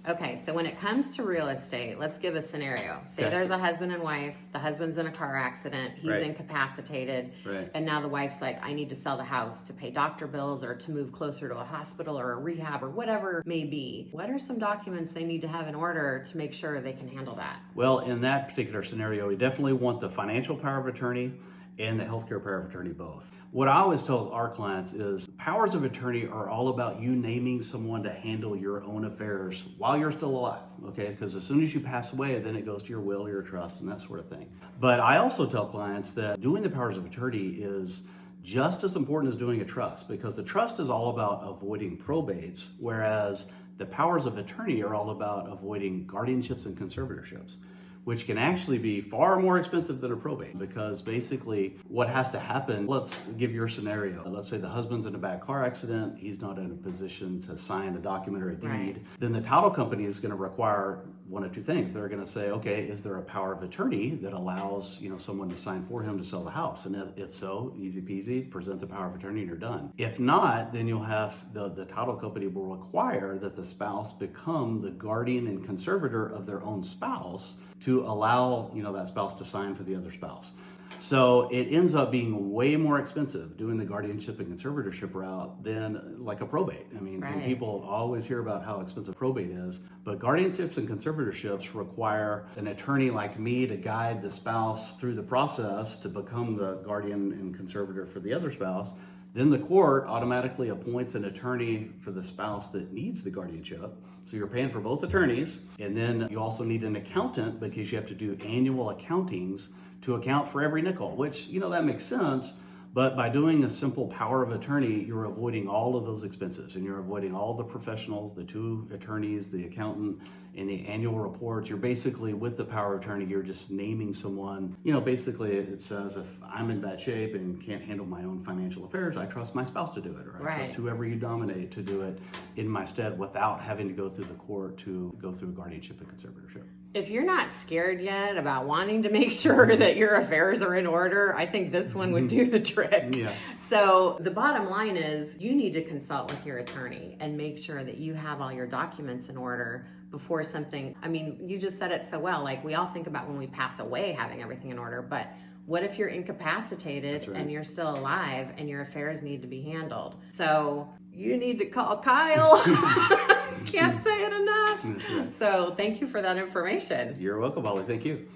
Okay, so when it comes to real estate, let's give a scenario. Say Okay. there's a husband and wife, the husband's in a car accident, he's Right. incapacitated, Right. and now the wife's like, I need to sell the house to pay doctor bills or to move closer to a hospital or a rehab or whatever it may be. What are some documents they need to have in order to make sure they can handle that? Well, in that particular scenario, we definitely want the financial power of attorney and the healthcare power of attorney both. What I always tell our clients is powers of attorney are all about you naming someone to handle your own affairs while you're still alive, okay? Because as soon as you pass away, then it goes to your will, your trust, and that sort of thing. But I also tell clients that doing the powers of attorney is just as important as doing a trust, because the trust is all about avoiding probates, whereas the powers of attorney are all about avoiding guardianships and conservatorships, which can actually be far more expensive than a probate, because basically what has to happen, let's give your scenario. Let's say the husband's in a bad car accident, he's not in a position to sign a document or a deed. Right. Then the title company is going to require one of two things. They're going to say, okay, is there a power of attorney that allows someone to sign for him to sell the house? And if so, easy peasy, present the power of attorney and you're done. If not, then you'll have the title company will require that the spouse become the guardian and conservator of their own spouse to allow that spouse to sign for the other spouse. So it ends up being way more expensive doing the guardianship and conservatorship route than like a probate. I mean, Right. people always hear about how expensive probate is, but guardianships and conservatorships require an attorney like me to guide the spouse through the process to become the guardian and conservator for the other spouse. Then the court automatically appoints an attorney for the spouse that needs the guardianship. So you're paying for both attorneys. And then you also need an accountant because you have to do annual accountings to account for every nickel, which, that makes sense. But by doing a simple power of attorney, you're avoiding all of those expenses and you're avoiding all the professionals, the two attorneys, the accountant, and the annual reports. You're basically, with the power of attorney, you're just naming someone. Basically it says if I'm in bad shape and can't handle my own financial affairs, I trust my spouse to do it, or I Right. trust whoever you nominate to do it in my stead without having to go through the court to go through guardianship and conservatorship. If you're not scared yet about wanting to make sure that your affairs are in order, I think this one would do the trick. Yeah. So the bottom line is you need to consult with your attorney and make sure that you have all your documents in order before something, you just said it so well, like we all think about when we pass away having everything in order, but what if you're incapacitated That's right. and you're still alive and your affairs need to be handled? So you need to call Kyle. Can't say it enough. That's right. So thank you for that information. You're welcome, Holly. Thank you.